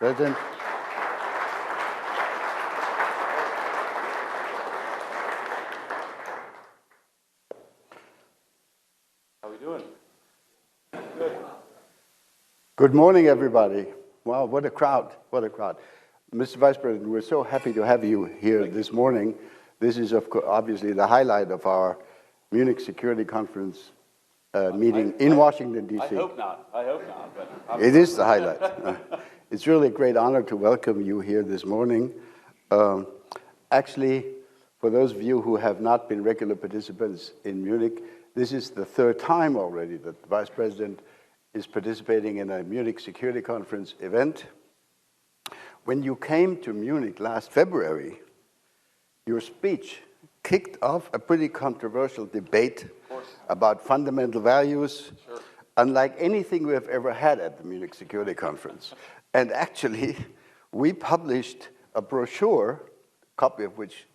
President. How are we doing? Good. Good morning, everybody. Wow, what a crowd, what a crowd. Mr. Vice President, we're so happy to have you here this morning. This is, obviously, the highlight of our Munich Security Conference meeting in Washington, D.C. I hope not. I hope not. But it is the highlight. It's really a great honor to welcome you here this morning. Actually, for those of you who have not been regular participants in Munich, this is the third time already that the Vice President is participating in a Munich Security Conference event. When you came to Munich last February, your speech kicked off a pretty controversial debate about fundamental values, unlike anything we have ever had at the Munich Security Conference. And actually, we published a brochure, a copy of which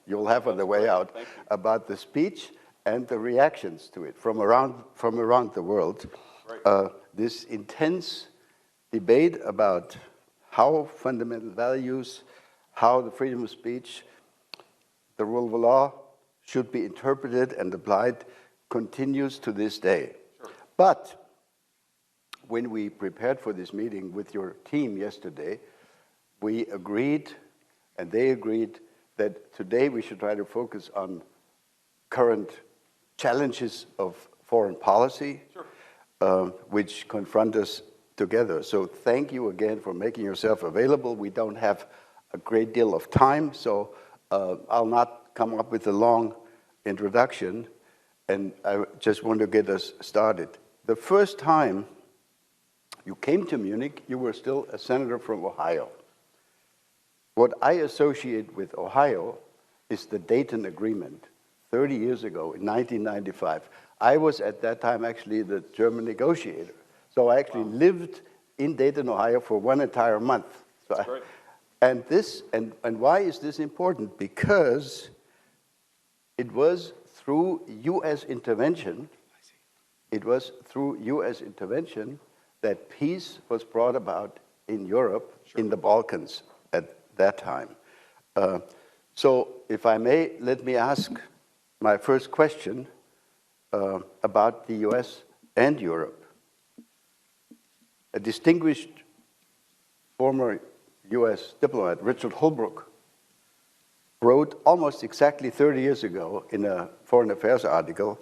you'll have on the way out, about the speech and the reactions to it from around the world. This intense debate about how fundamental values, how the freedom of speech, the rule of law should be interpreted and applied continues to this day. But when we prepared for this meeting with your team yesterday, we agreed, and they agreed, that today we should try to focus on current challenges of foreign policy, which confront us together. So thank you again for making yourself available. We don't have a great deal of time, so I'll not come up with a long introduction, and I just want to get us started. The first time you came to Munich, you were still a senator from Ohio. What I associate with Ohio is the Dayton Agreement, 30 years ago in 1995. I was at that time actually the German negotiator. So I actually lived in Dayton, Ohio for one entire month. So and why is this important? Because it was through U.S. intervention, that peace was brought about in Europe, in the Balkans at that time. So if I may, let me ask my first question about the U.S. and Europe. A distinguished former U.S. diplomat, Richard Holbrooke, wrote almost exactly 30 years ago in a Foreign Affairs article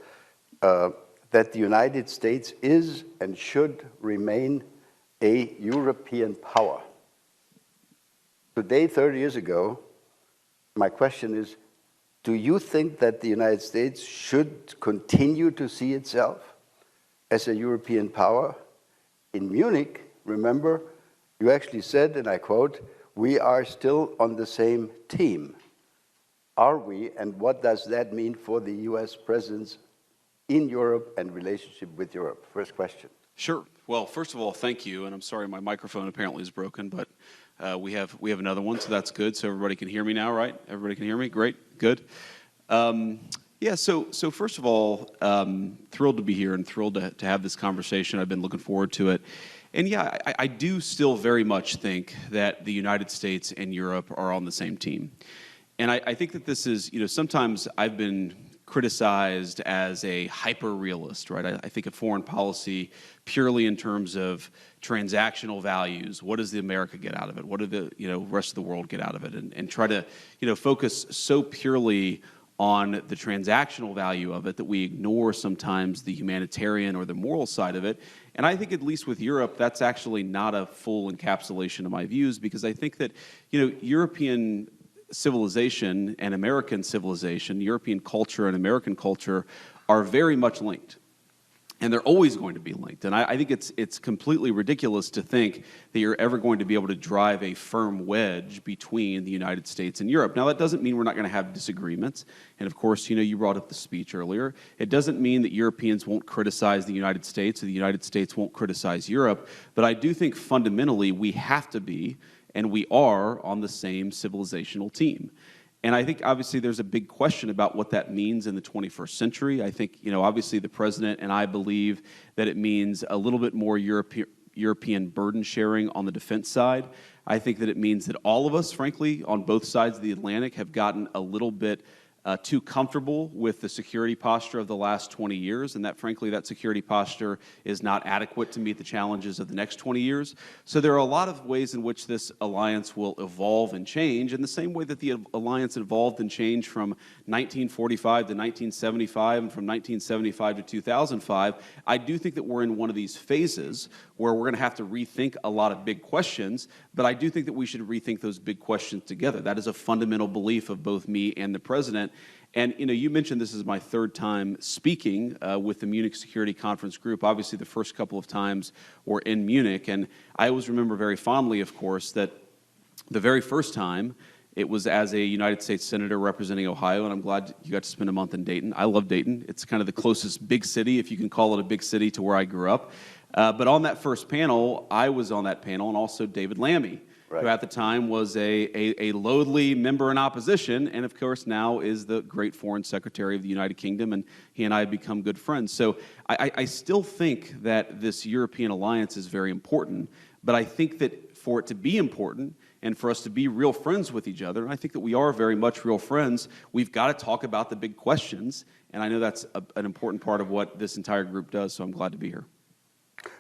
that the United States is and should remain a European power. Today, 30 years ago, my question is, do you think that the United States should continue to see itself as a European power? In Munich, remember, you actually said, and I quote, "We are still on the same team." Are we, and what does that mean for the U.S. presence in Europe and relationship with Europe? First question. Sure. Well, first of all, thank you, and I'm sorry my microphone apparently is broken, but we have another one, so that's good. So everybody can hear me now, right? Everybody can hear me? Great, good. Yeah, so first of all, thrilled to be here and thrilled to have this conversation. I've been looking forward to it. And yeah, I do still very much think that the United States and Europe are on the same team. And I think that this is, sometimes I've been criticized as a hyper-realist, right? I think of foreign policy purely in terms of transactional values. What does the America get out of it? What do the rest of the world get out of it? And try to focus so purely on the transactional value of it that we ignore sometimes the humanitarian or the moral side of it. And I think at least with Europe, that's actually not a full encapsulation of my views, because I think that European civilization and American civilization, European culture and American culture are very much linked. And they're always going to be linked. And I think it's completely ridiculous to think that you're ever going to be able to drive a firm wedge between the United States and Europe. Now, that doesn't mean we're not going to have disagreements. And of course, you brought up the speech earlier. It doesn't mean that Europeans won't criticize the United States or the United States won't criticize Europe. But I do think fundamentally we have to be, and we are, on the same civilizational team. And I think, obviously, there's a big question about what that means in the 21st century. I think, obviously, the president and I believe that it means a little bit more European burden sharing on the defense side. I think that it means that all of us, frankly, on both sides of the Atlantic have gotten a little bit too comfortable with the security posture of the last 20 years, and that, frankly, that security posture is not adequate to meet the challenges of the next 20 years. So there are a lot of ways in which this alliance will evolve and change, in the same way that the alliance evolved and changed from 1945 to 1975 and from 1975 to 2005. I do think that we're in one of these phases where we're going to have to rethink a lot of big questions, but I do think that we should rethink those big questions together. That is a fundamental belief of both me and the President. And you mentioned this is my third time speaking with the Munich Security Conference group. Obviously, the first couple of times were in Munich, and I always remember very fondly, of course, that the very first time it was as a United States Senator representing Ohio, and I'm glad you got to spend a month in Dayton. I love Dayton. It's kind of the closest big city, if you can call it a big city, to where I grew up. But on that first panel, I was on that panel, and also David Lammy, who at the time was a lowly member in opposition, and of course now is the great Foreign Secretary of the United Kingdom, and he and I have become good friends. So I still think that this European alliance is very important, but I think that for it to be important and for us to be real friends with each other, and I think that we are very much real friends, we've got to talk about the big questions, and I know that's an important part of what this entire group does, so I'm glad to be here.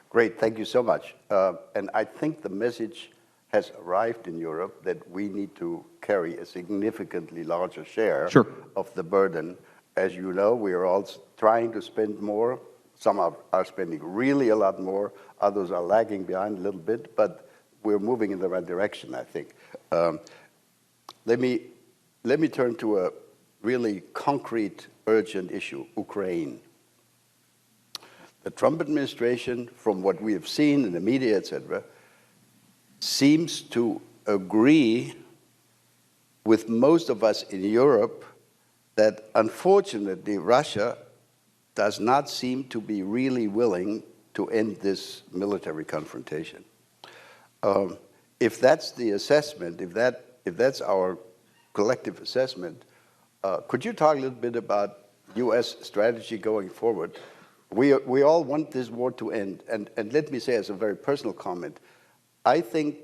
Great, thank you so much. And I think the message has arrived in Europe that we need to carry a significantly larger share of the burden. As you know, we are all trying to spend more. Some are spending really a lot more. Others are lagging behind a little bit, but we're moving in the right direction, I think. Let me turn to a really concrete, urgent issue, Ukraine. The Trump administration, from what we have seen in the media, etc., seems to agree with most of us in Europe that, unfortunately, Russia does not seem to be really willing to end this military confrontation. If that's the assessment, if that's our collective assessment, could you talk a little bit about U.S. strategy going forward? We all want this war to end, and let me say as a very personal comment, I think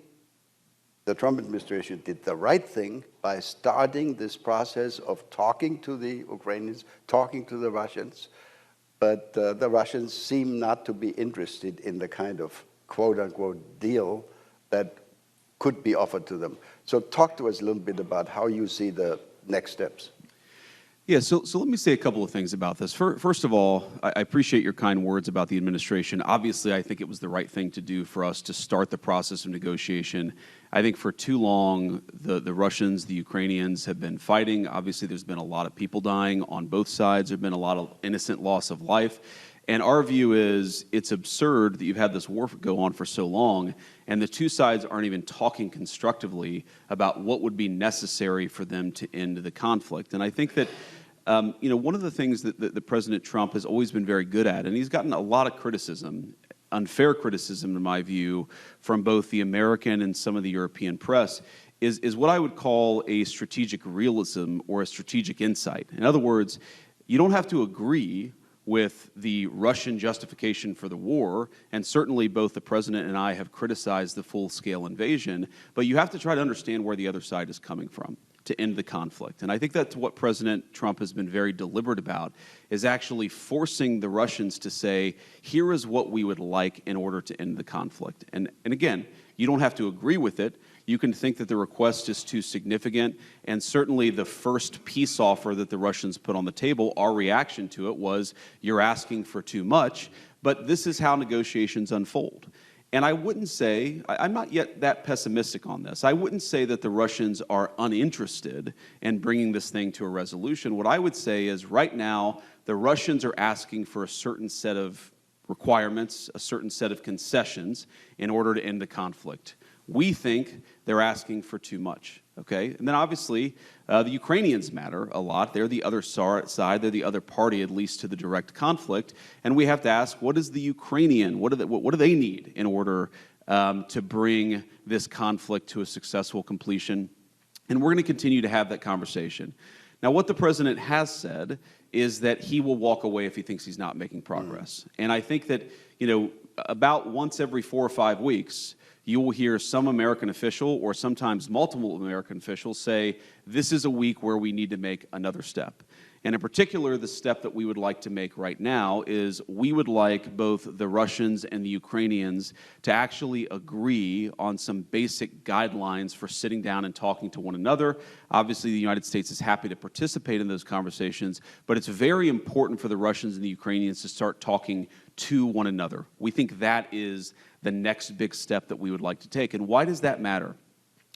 the Trump administration did the right thing by starting this process of talking to the Ukrainians, talking to the Russians, but the Russians seem not to be interested in the kind of quote-unquote deal that could be offered to them. So talk to us a little bit about how you see the next steps. Yeah, so let me say a couple of things about this. First of all, I appreciate your kind words about the administration. Obviously, I think it was the right thing to do for us to start the process of negotiation. I think for too long, the Russians, the Ukrainians have been fighting. Obviously, there's been a lot of people dying on both sides. There's been a lot of innocent loss of life. And our view is it's absurd that you've had this war go on for so long, and the two sides aren't even talking constructively about what would be necessary for them to end the conflict. And I think that one of the things that President Trump has always been very good at, and he's gotten a lot of criticism, unfair criticism in my view, from both the American and some of the European press, is what I would call a strategic realism or a strategic insight. In other words, you don't have to agree with the Russian justification for the war, and certainly both the President and I have criticized the full-scale invasion, but you have to try to understand where the other side is coming from to end the conflict. And I think that's what President Trump has been very deliberate about, is actually forcing the Russians to say, here is what we would like in order to end the conflict. And again, you don't have to agree with it. You can think that the request is too significant, and certainly the first peace offer that the Russians put on the table, our reaction to it was, you're asking for too much, but this is how negotiations unfold. And I wouldn't say, I'm not yet that pessimistic on this, I wouldn't say that the Russians are uninterested in bringing this thing to a resolution. What I would say is right now, the Russians are asking for a certain set of requirements, a certain set of concessions in order to end the conflict. We think they're asking for too much, okay? And then obviously, the Ukrainians matter a lot. They're the other side. They're the other party, at least to the direct conflict. And we have to ask, what is the Ukrainian, what do they need in order to bring this conflict to a successful completion? And we're going to continue to have that conversation. Now, what the President has said is that he will walk away if he thinks he's not making progress. And I think that, about once every 4 or 5 weeks, you will hear some American official or sometimes multiple American officials say, this is a week where we need to make another step. And in particular, the step that we would like to make right now is we would like both the Russians and the Ukrainians to actually agree on some basic guidelines for sitting down and talking to one another. Obviously, the United States is happy to participate in those conversations, but it's very important for the Russians and the Ukrainians to start talking to one another. We think that is the next big step that we would like to take. And why does that matter?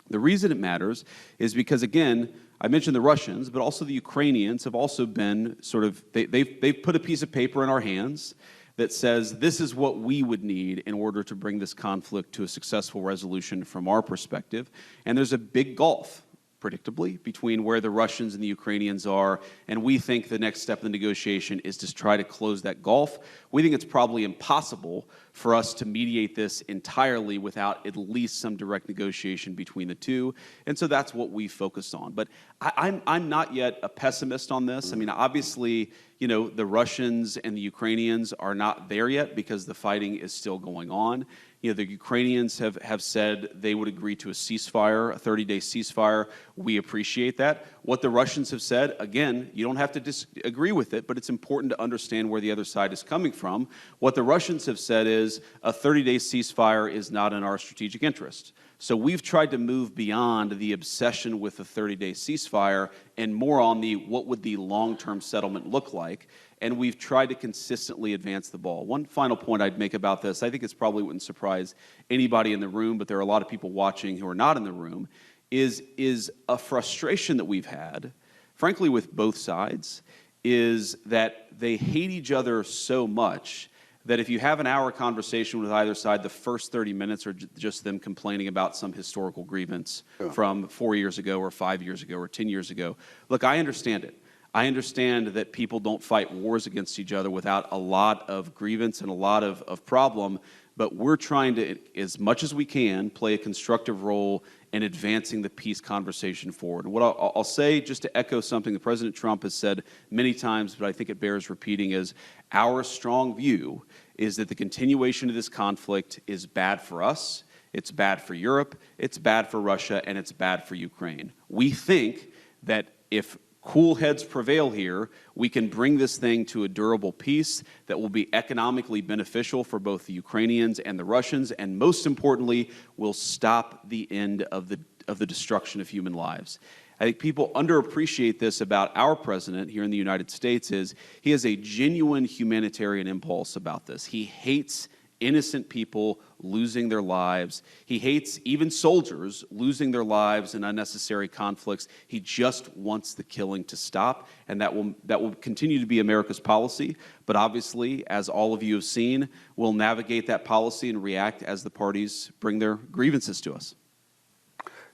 The reason it matters is because, again, I mentioned the Russians, but also the Ukrainians have also been sort of, they've put a piece of paper in our hands that says this is what we would need in order to bring this conflict to a successful resolution from our perspective. And there's a big gulf, predictably, between where the Russians and the Ukrainians are, and we think the next step in the negotiation is to try to close that gulf. We think it's probably impossible for us to mediate this entirely without at least some direct negotiation between the two, and so that's what we focused on. But I'm not yet a pessimist on this. I mean, obviously, you know, the Russians and the Ukrainians are not there yet because the fighting is still going on. You know, the Ukrainians have said they would agree to a ceasefire, a 30-day ceasefire. We appreciate that. What the Russians have said, again, you don't have to disagree with it, but it's important to understand where the other side is coming from. What the Russians have said is a 30-day ceasefire is not in our strategic interest. So we've tried to move beyond the obsession with the 30-day ceasefire and more on the what would the long-term settlement look like, and we've tried to consistently advance the ball. One final point I'd make about this, I think it's probably wouldn't surprise anybody in the room, but there are a lot of people watching who are not in the room, is a frustration that we've had, frankly with both sides, is that they hate each other so much that if you have an hour conversation with either side, the first 30 minutes are just them complaining about some historical grievance from 4 years ago or 5 years ago or 10 years ago. Look, I understand it. I understand that people don't fight wars against each other without a lot of grievance and a lot of problem, but we're trying to, as much as we can, play a constructive role in advancing the peace conversation forward. And what I'll say, just to echo something that President Trump has said many times, but I think it bears repeating, is our strong view is that the continuation of this conflict is bad for us, it's bad for Europe, it's bad for Russia, and it's bad for Ukraine. We think that if cool heads prevail here, we can bring this thing to a durable peace that will be economically beneficial for both the Ukrainians and the Russians, and most importantly, will stop the end of the destruction of human lives. I think people underappreciate this about our president here in the United States is he has a genuine humanitarian impulse about this. He hates innocent people losing their lives. He hates even soldiers losing their lives in unnecessary conflicts. He just wants the killing to stop, and that will continue to be America's policy. But obviously, as all of you have seen, we'll navigate that policy and react as the parties bring their grievances to us.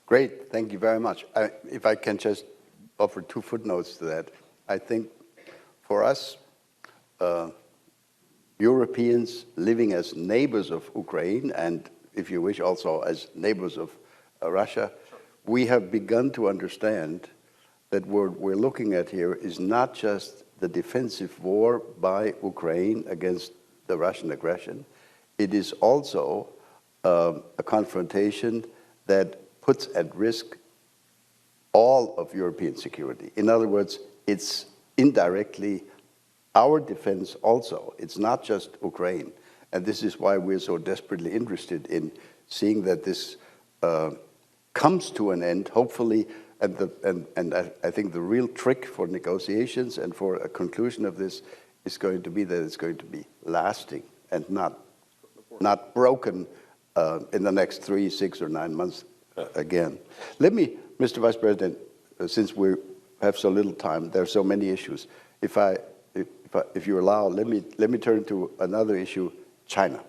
Great, thank you very much. If I can just offer 2 footnotes to that. I think for us, Europeans living as neighbors of Ukraine, and if you wish also as neighbors of Russia, we have begun to understand that what we're looking at here is not just the defensive war by Ukraine against the Russian aggression, it is also a confrontation that puts at risk all of European security. In other words, it's indirectly our defense also. It's not just Ukraine. And this is why we're so desperately interested in seeing that this comes to an end, hopefully, and I think the real trick for negotiations and for a conclusion of this is going to be that it's going to be lasting and not broken in the next 3, 6, or 9 months again. Let me, Mr. Vice President, since we have so little time, there are so many issues. If you allow, let me turn to another issue, China.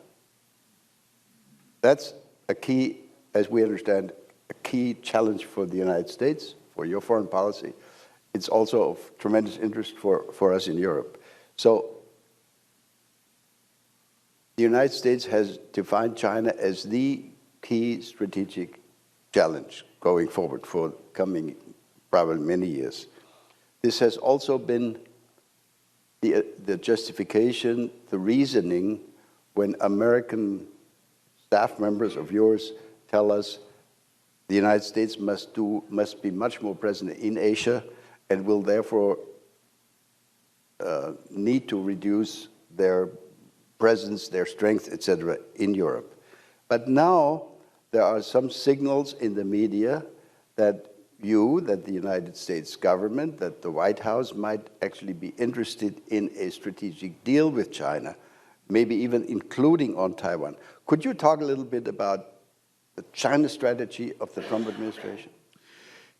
That's a key, as we understand, a key challenge for the United States, for your foreign policy. It's also of tremendous interest for us in Europe. So the United States has defined China as the key strategic challenge going forward for coming probably many years. This has also been the justification, the reasoning when American staff members of yours tell us the United States must be much more present in Asia and will therefore need to reduce their presence, their strength, etc., in Europe. But now there are some signals in the media that the United States government, that the White House might actually be interested in a strategic deal with China, maybe even including on Taiwan. Could you talk a little bit about the China strategy of the Trump administration?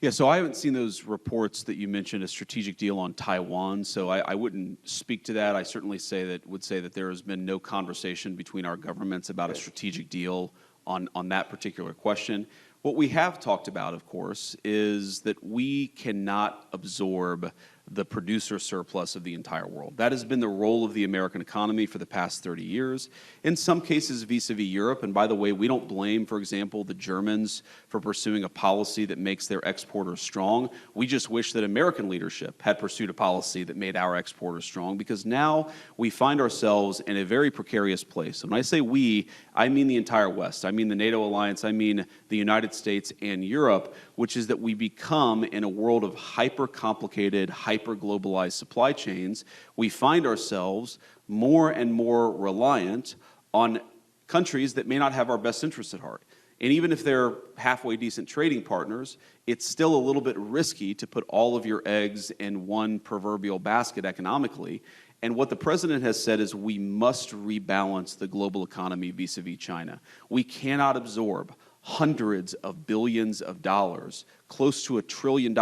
Yeah, so I haven't seen those reports that you mentioned, a strategic deal on Taiwan, so I wouldn't speak to that. I certainly would say that there has been no conversation between our governments about a strategic deal on that particular question. What we have talked about, of course, is that we cannot absorb the producer surplus of the entire world. That has been the role of the American economy for the past 30 years, in some cases vis-a-vis Europe. And by the way, we don't blame, for example, the Germans for pursuing a policy that makes their exporters strong. We just wish that American leadership had pursued a policy that made our exporters strong, because now we find ourselves in a very precarious place. And when I say we, I mean the entire West. I mean the NATO alliance. I mean the United States and Europe, which is that we become, in a world of hyper-complicated, hyper-globalized supply chains, we find ourselves more and more reliant on countries that may not have our best interests at heart. And even if they're halfway decent trading partners, it's still a little bit risky to put all of your eggs in one proverbial basket economically. And what the president has said is we must rebalance the global economy vis-a-vis China. We cannot absorb hundreds of billions of dollars, close to $1 trillion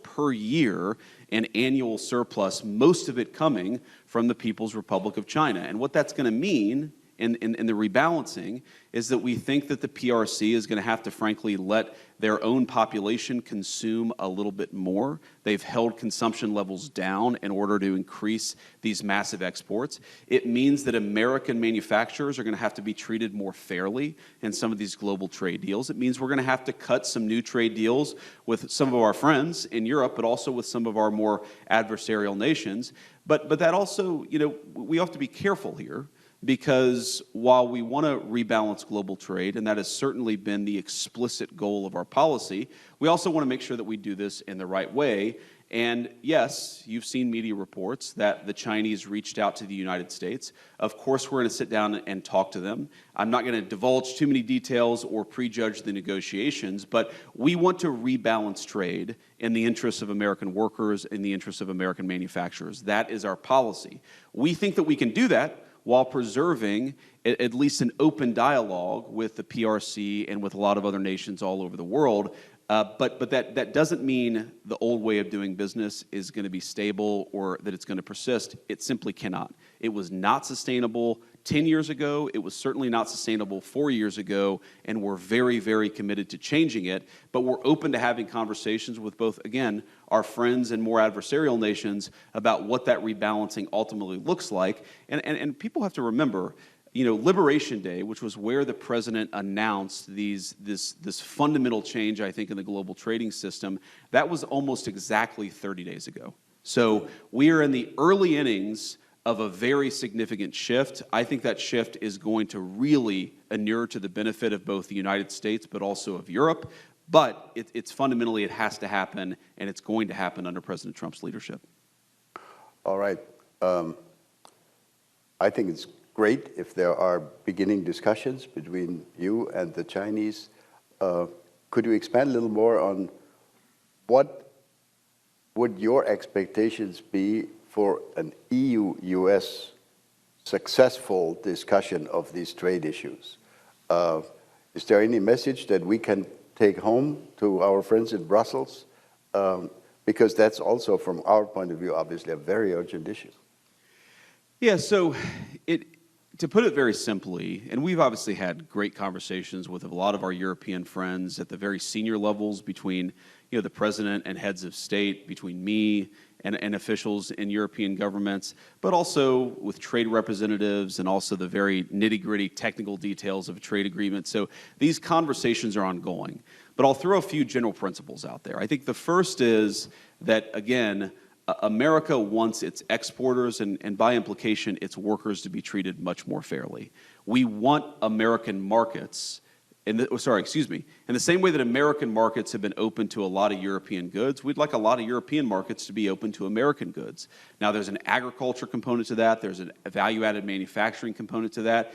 per year in annual surplus, most of it coming from the People's Republic of China. And what that's going to mean in the rebalancing is that we think that the PRC is going to have to, frankly, let their own population consume a little bit more. They've held consumption levels down in order to increase these massive exports. It means that American manufacturers are going to have to be treated more fairly in some of these global trade deals. It means we're going to have to cut some new trade deals with some of our friends in Europe, but also with some of our more adversarial nations. But that also, we have to be careful here, because while we want to rebalance global trade, and that has certainly been the explicit goal of our policy, we also want to make sure that we do this in the right way. And yes, you've seen media reports that the Chinese reached out to the United States. Of course, we're going to sit down and talk to them. I'm not going to divulge too many details or prejudge the negotiations, but we want to rebalance trade in the interests of American workers, in the interests of American manufacturers. That is our policy. We think that we can do that while preserving at least an open dialogue with the PRC and with a lot of other nations all over the world. But that doesn't mean the old way of doing business is going to be stable or that it's going to persist. It simply cannot. It was not sustainable 10 years ago. It was certainly not sustainable 4 years ago, and we're very, very committed to changing it. But we're open to having conversations with both, again, our friends and more adversarial nations about what that rebalancing ultimately looks like. And people have to remember, Liberation Day, which was where the president announced this fundamental change, I think, in the global trading system, that was almost exactly 30 days ago. So we are in the early innings of a very significant shift. I think that shift is going to really inure to the benefit of both the United States, but also of Europe. But it's fundamentally, it has to happen, and it's going to happen under President Trump's leadership. All right. I think it's great if there are beginning discussions between you and the Chinese. Could you expand a little more on what would your expectations be for an EU-US successful discussion of these trade issues? Is there any message that we can take home to our friends in Brussels? Because that's also, from our point of view, obviously a very urgent issue. Yeah, so to put it very simply, and we've obviously had great conversations with a lot of our European friends at the very senior levels between the president and heads of state, between me and officials in European governments, but also with trade representatives and also the very nitty-gritty technical details of a trade agreement. So these conversations are ongoing. But I'll throw a few general principles out there. I think the first is that, again, America wants its exporters and by implication its workers to be treated much more fairly. We want American markets, in the same way that American markets have been open to a lot of European goods, we'd like a lot of European markets to be open to American goods. Now there's an agriculture component to that, there's a value-added manufacturing component to that.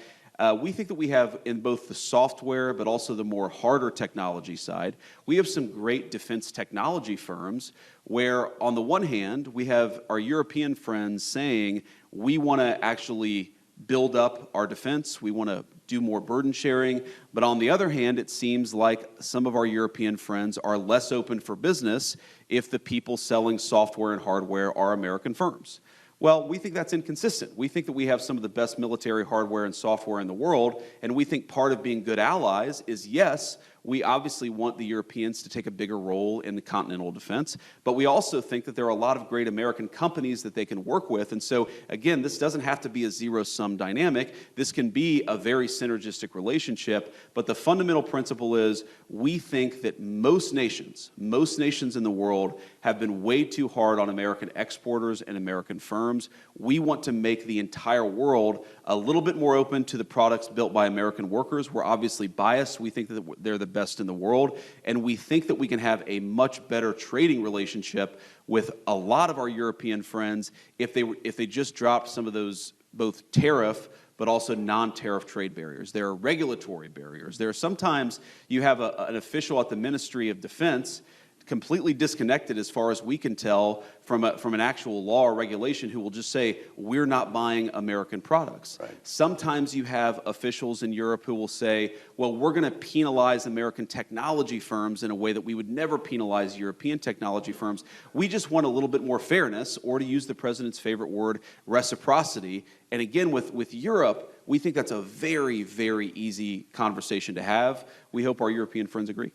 We think that we have, in both the software but also the more harder technology side, we have some great defense technology firms where, on the one hand, we have our European friends saying, we want to actually build up our defense, we want to do more burden sharing, but on the other hand, it seems like some of our European friends are less open for business if the people selling software and hardware are American firms. Well, we think that's inconsistent. We think that we have some of the best military hardware and software in the world, and we think part of being good allies is, yes, we obviously want the Europeans to take a bigger role in the continental defense, but we also think that there are a lot of great American companies that they can work with, and so, again, this doesn't have to be a zero-sum dynamic. This can be a very synergistic relationship, but the fundamental principle is we think that most nations in the world have been way too hard on American exporters and American firms. We want to make the entire world a little bit more open to the products built by American workers. We're obviously biased. We think that they're the best in the world, and we think that we can have a much better trading relationship with a lot of our European friends if they just dropped some of those both tariff but also non-tariff trade barriers. There are regulatory barriers. There are sometimes you have an official at the Ministry of Defense completely disconnected, as far as we can tell, from an actual law or regulation who will just say, we're not buying American products. Right. Sometimes you have officials in Europe who will say, well, we're going to penalize American technology firms in a way that we would never penalize European technology firms. We just want a little bit more fairness, or to use the president's favorite word, reciprocity. And again, with Europe, we think that's a very, very easy conversation to have. We hope our European friends agree.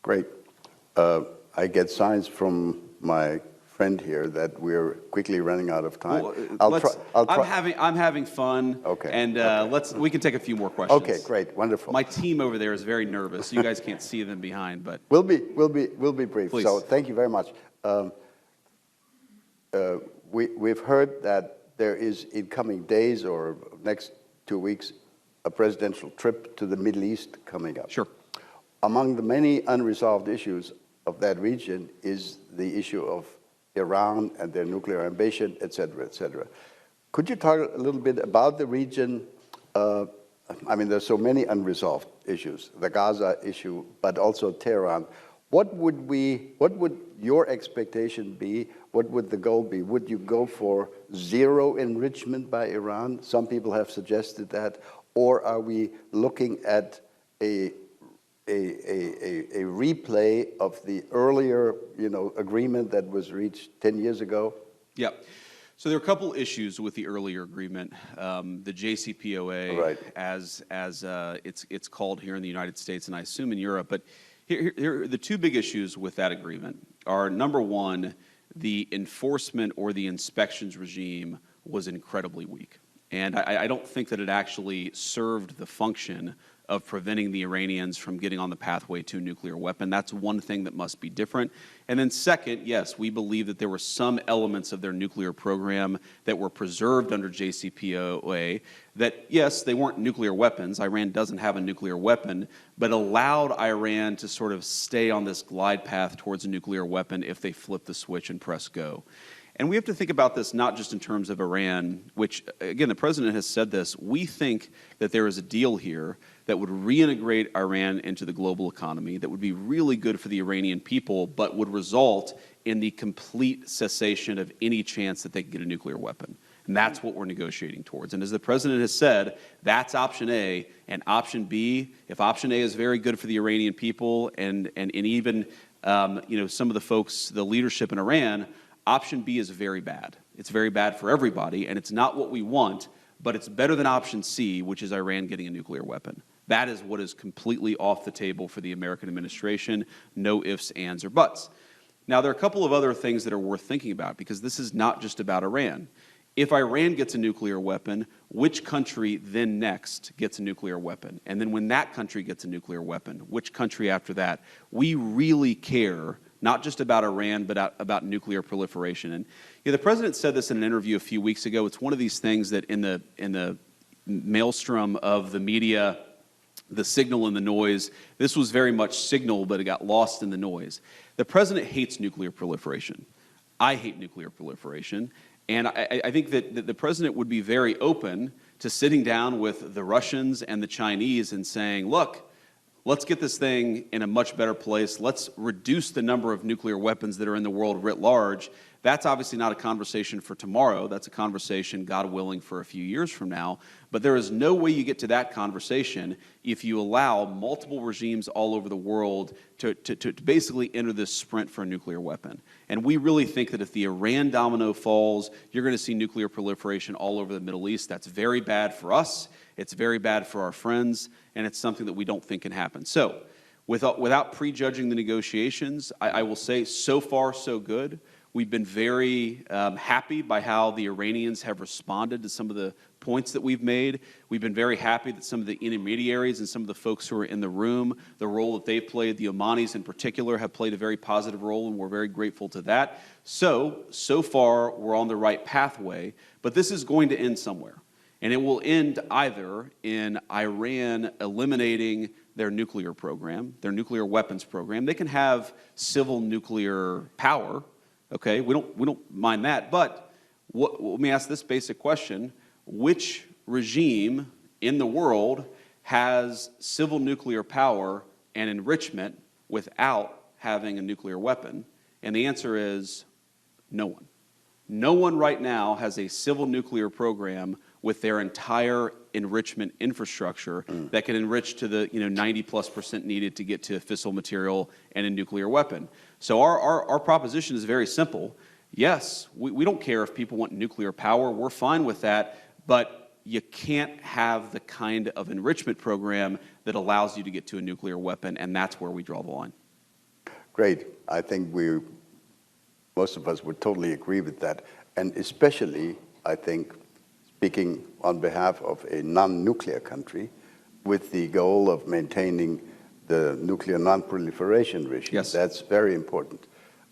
Great. I get signs from my friend here that we're quickly running out of time. Well, I'm having fun. Okay. And we can take a few more questions. Okay, great, wonderful. My team over there is very nervous. You guys can't see them behind, but We'll be brief. Please. So thank you very much. We've heard that there is, in coming days or next 2 weeks, a presidential trip to the Middle East coming up. Sure. Among the many unresolved issues of that region is the issue of Iran and their nuclear ambition, et cetera, et cetera. Could you talk a little bit about the region? I mean, there's so many unresolved issues, the Gaza issue, but also Tehran. What would your expectation be? What would the goal be? Would you go for zero enrichment by Iran? Some people have suggested that. Or are we looking at a replay of the earlier, agreement that was reached 10 years ago? Yeah. So there are a couple issues with the earlier agreement. The JCPOA, right, as it's called here in the United States, and I assume in Europe. But here the two big issues with that agreement are, number one, the enforcement or the inspections regime was incredibly weak. And I don't think that it actually served the function of preventing the Iranians from getting on the pathway to a nuclear weapon. That's one thing that must be different. And then second, yes, we believe that there were some elements of their nuclear program that were preserved under JCPOA that, yes, they weren't nuclear weapons. Iran doesn't have a nuclear weapon, but allowed Iran to sort of stay on this glide path towards a nuclear weapon if they flip the switch and press go. And we have to think about this not just in terms of Iran, which, again, the president has said this. We think that there is a deal here that would reintegrate Iran into the global economy, that would be really good for the Iranian people, but would result in the complete cessation of any chance that they could get a nuclear weapon. And that's what we're negotiating towards. And as the president has said, that's option A. And option B, if option A is very good for the Iranian people and even some of the folks, the leadership in Iran, option B is very bad. It's very bad for everybody, and it's not what we want, but it's better than option C, which is Iran getting a nuclear weapon. That is what is completely off the table for the American administration, no ifs, ands, or buts. Now, there are a couple of other things that are worth thinking about, because this is not just about Iran. If Iran gets a nuclear weapon, which country then next gets a nuclear weapon? And then when that country gets a nuclear weapon, which country after that? We really care not just about Iran, but about nuclear proliferation. And the president said this in an interview a few weeks ago. It's one of these things that in the maelstrom of the media, the signal and the noise, this was very much signal, but it got lost in the noise. The president hates nuclear proliferation. I hate nuclear proliferation. And I think that the president would be very open to sitting down with the Russians and the Chinese and saying, look, let's get this thing in a much better place. Let's reduce the number of nuclear weapons that are in the world writ large. That's obviously not a conversation for tomorrow. That's a conversation, God willing, for a few years from now. But there is no way you get to that conversation if you allow multiple regimes all over the world to basically enter this sprint for a nuclear weapon. And we really think that if the Iran domino falls, you're going to see nuclear proliferation all over the Middle East. That's very bad for us. It's very bad for our friends. And it's something that we don't think can happen. So without prejudging the negotiations, I will say so far so good. We've been very happy by how the Iranians have responded to some of the points that we've made. We've been very happy that some of the intermediaries and some of the folks who are in the room, the role that they've played, the Omanis in particular, have played a very positive role, and we're very grateful to that. So far, we're on the right pathway, but this is going to end somewhere. And it will end either in Iran eliminating their nuclear program, their nuclear weapons program. They can have civil nuclear power. Okay, we don't mind that, but let me ask this basic question. Which regime in the world has civil nuclear power and enrichment without having a nuclear weapon? And the answer is no one. No one right now has a civil nuclear program with their entire enrichment infrastructure that can enrich to the 90+% needed to get to fissile material and a nuclear weapon. So our proposition is very simple. Yes, we don't care if people want nuclear power. We're fine with that, but you can't have the kind of enrichment program that allows you to get to a nuclear weapon, and that's where we draw the line. Great. I think most of us would totally agree with that, and especially, I think, speaking on behalf of a non-nuclear country, with the goal of maintaining the nuclear non-proliferation regime. Yes. That's very important.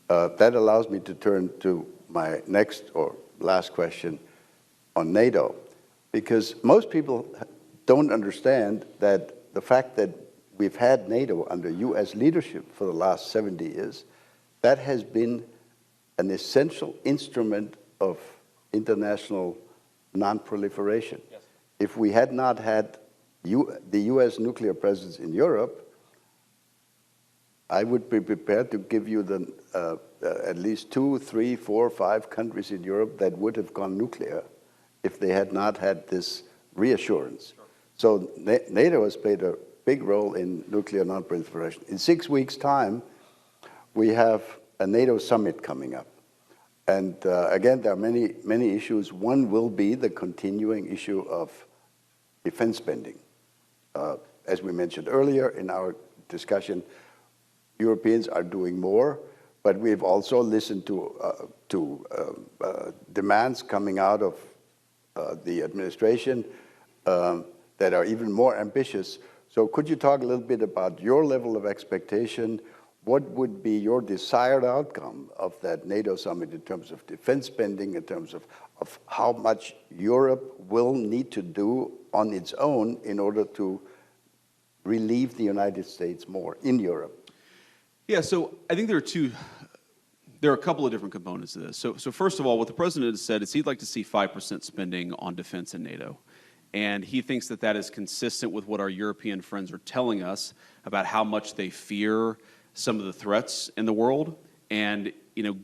That allows me to turn to my next or last question on NATO, because most people don't understand that the fact that we've had NATO under U.S. leadership for the last 70 years, that has been an essential instrument of international non-proliferation. Yes. If we had not had the U.S. nuclear presence in Europe, I would be prepared to give you at least 2, 3, 4, 5 countries in Europe that would have gone nuclear if they had not had this reassurance. Sure. So NATO has played a big role in nuclear non-proliferation. In 6 weeks' time, we have a NATO summit coming up. And again, there are many issues. One will be the continuing issue of defense spending. As we mentioned earlier in our discussion, Europeans are doing more, but we've also listened to demands coming out of the administration that are even more ambitious. So could you talk a little bit about your level of expectation? What would be your desired outcome of that NATO summit in terms of defense spending, in terms of how much Europe will need to do on its own in order to relieve the United States more in Europe? Yeah, so I think there are a couple of different components to this. So first of all, what the president has said is he'd like to see 5% spending on defense in NATO. And he thinks that that is consistent with what our European friends are telling us about how much they fear some of the threats in the world. And,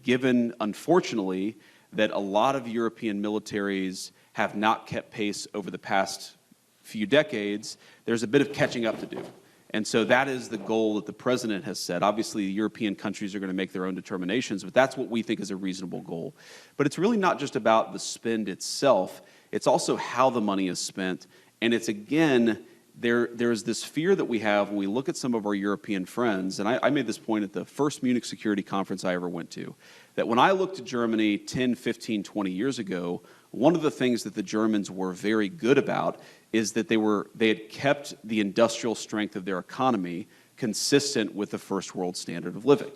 given, unfortunately, that a lot of European militaries have not kept pace over the past few decades, there's a bit of catching up to do. And so that is the goal that the president has set. Obviously, the European countries are going to make their own determinations, but that's what we think is a reasonable goal. But it's really not just about the spend itself. It's also how the money is spent. And it's, again, there's this fear that we have when we look at some of our European friends, and I made this point at the first Munich Security Conference I ever went to, that when I looked at Germany 10, 15, 20 years ago, one of the things that the Germans were very good about is that they had kept the industrial strength of their economy consistent with the first world standard of living.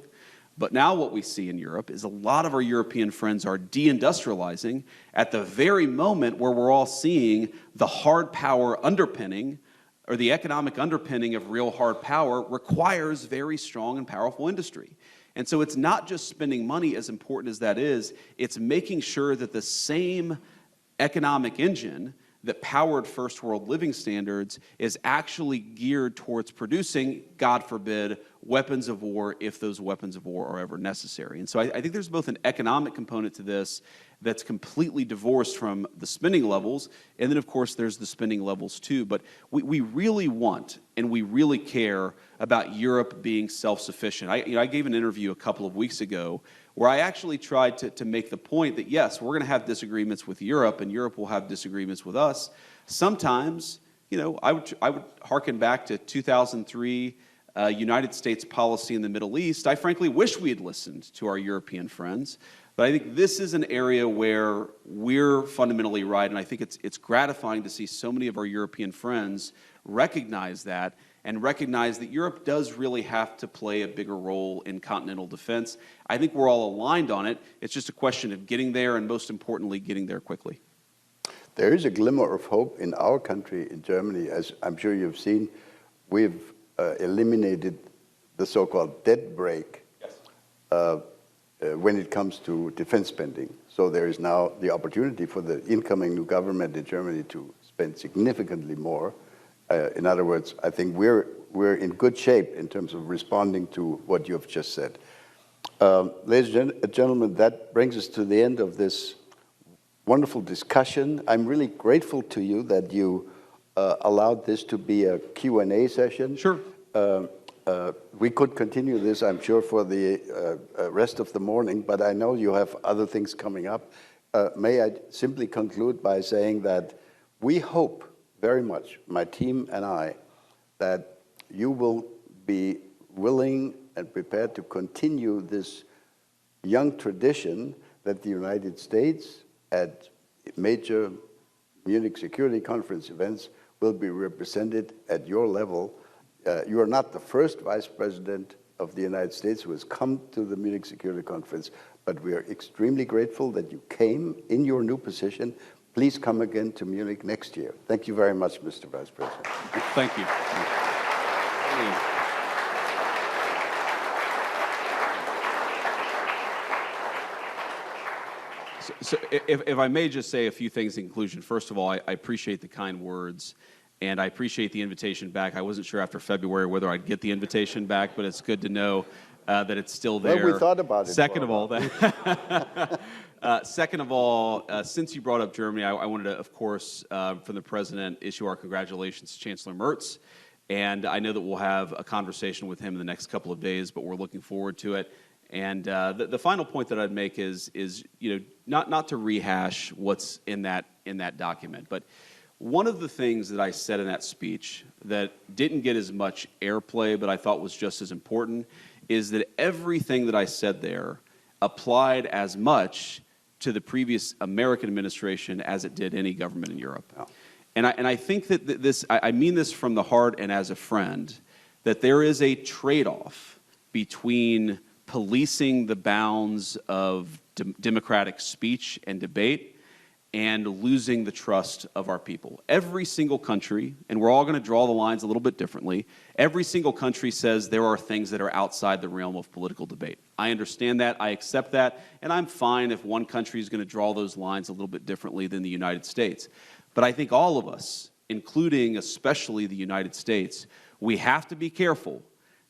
But now what we see in Europe is a lot of our European friends are deindustrializing at the very moment where we're all seeing the hard power underpinning, or the economic underpinning of real hard power requires very strong and powerful industry. And so it's not just spending money, as important as that is, it's making sure that the same economic engine that powered first world living standards is actually geared towards producing, God forbid, weapons of war if those weapons of war are ever necessary. And so I think there's both an economic component to this that's completely divorced from the spending levels, and then of course there's the spending levels too. But we really want and we really care about Europe being self-sufficient. I gave an interview a couple of weeks ago where I actually tried to make the point that, yes, we're going to have disagreements with Europe, and Europe will have disagreements with us. Sometimes, I would hearken back to 2003 United States policy in the Middle East. I frankly wish we had listened to our European friends, but I think this is an area where we're fundamentally right, and I think it's gratifying to see so many of our European friends recognize that, and recognize that Europe does really have to play a bigger role in continental defense. I think we're all aligned on it. It's just a question of getting there, and most importantly, getting there quickly. There is a glimmer of hope in our country, in Germany. As I'm sure you've seen, we've eliminated the so-called debt brake. Yes. When it comes to defense spending. So there is now the opportunity for the incoming new government in Germany to spend significantly more. In other words, I think we're in good shape in terms of responding to what you have just said. Ladies and gentlemen, that brings us to the end of this wonderful discussion. I'm really grateful to you that you allowed this to be a Q&A session. Sure. We could continue this, I'm sure, for the rest of the morning, but I know you have other things coming up. May I simply conclude by saying that we hope very much, my team and I, that you will be willing and prepared to continue this young tradition that the United States at major Munich Security Conference events will be represented at your level. You are not the first Vice President of the United States who has come to the Munich Security Conference, but we are extremely grateful that you came in your new position. Please come again to Munich next year. Thank you very much, Mr. Vice President. Thank you. So if I may just say a few things in conclusion. First of all, I appreciate the kind words, and I appreciate the invitation back. I wasn't sure after February whether I'd get the invitation back, but it's good to know that it's still there. Well, we thought about it. Second of all, since you brought up Germany, I wanted to, of course, from the President, issue our congratulations to Chancellor Merz. And I know that we'll have a conversation with him in the next couple of days, but we're looking forward to it. And the final point that I'd make is not to rehash what's in that document, but one of the things that I said in that speech that didn't get as much airplay, but I thought was just as important, is that everything that I said there applied as much to the previous American administration as it did any government in Europe. Oh. And I think that I mean this from the heart and as a friend, that there is a trade-off between policing the bounds of democratic speech and debate and losing the trust of our people. Every single country, and we're all going to draw the lines a little bit differently, every single country says there are things that are outside the realm of political debate. I understand that, I accept that, and I'm fine if one country is going to draw those lines a little bit differently than the United States. But I think all of us, including especially the United States, we have to be careful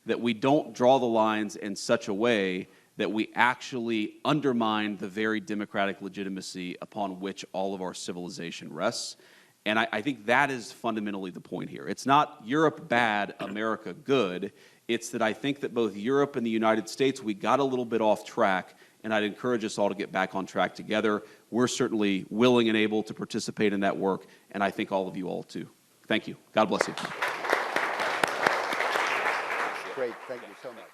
that we don't draw the lines in such a way that we actually undermine the very democratic legitimacy upon which all of our civilization rests. And I think that is fundamentally the point here. It's not Europe bad, America good. It's that I think that both Europe and the United States, we got a little bit off track, and I'd encourage us all to get back on track together. We're certainly willing and able to participate in that work, and I think all of you all too. Thank you. God bless you. Great. Thank you so much.